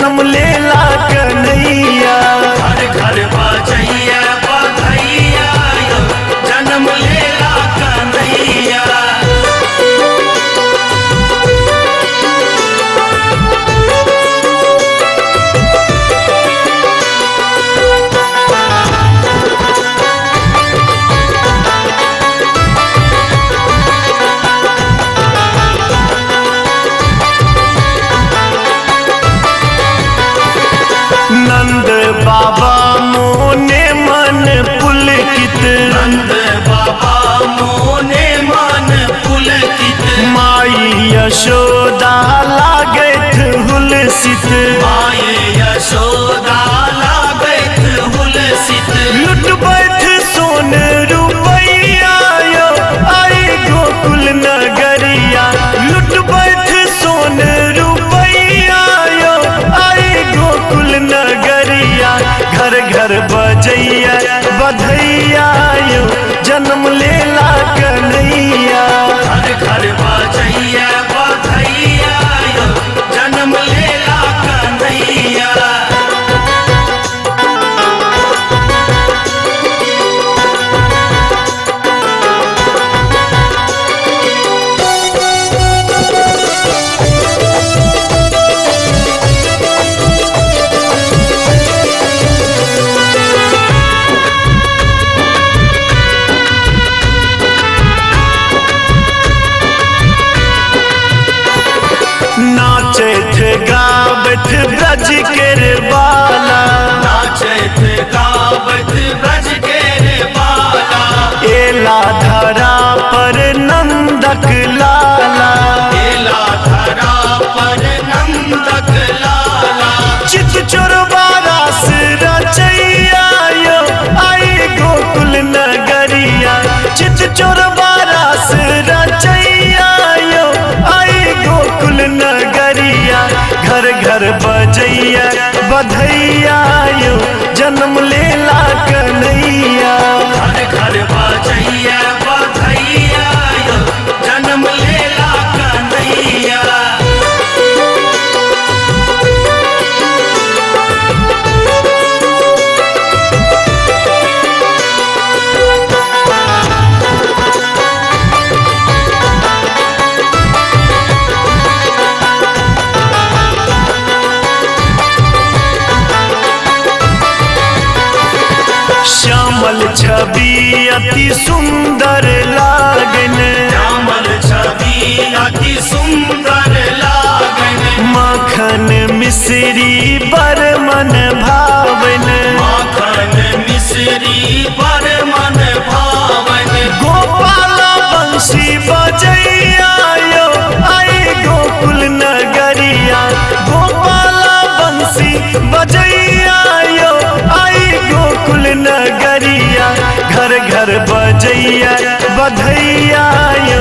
जन्म लेला कन्हैया। घर घर बजैया बधैया यो जन्म लेला कन्हैया। नंद बाबा मोने मन पुलकित, नंद बाबा मोने मन पुलकित। माई यशोदा लागैत हुलसित, माये यशोदा लागैत हुलसित। लुटबैत सोन रुपैया यो आई गोकुल नगरिया। लुटबैत सोन रुपैया यो आई गोकुल नगरिया। घर घर बजैया बधैया यो जन्म लेला कन्हैया। घर घर बजैया बधैया यो जन्म लेला कन्हैया। नाचैत गावैत ब्रज केर बाला, नाचैत गावैत ब्रज केर बाला। एला धरा पर नंदक लाला। एला धरा पर नंदक लाला। चित चोरबा रास रचैया यो आई गोकुल नगरिया। चित चोरबा रास रचैया यो आई गोकुल नगरिया। घर घर बजैया बधैया यो जन्म लेला कन्हैया। घर घर बजैया बधैया यो जन्म लेला कन्हैया। श्यामल छवि अति सुंदर लागन, श्यामल छवि अति सुंदर लागन। माखन मिश्री बर मन भावन। माखन मिश्री पर मन भावन। गोपाल बंशी बजैया यो आई गोकुल नगरिया। गोपाल बंशी बजैया यो आई गोकुल नगरिया। घर घर बजैया बधैया यो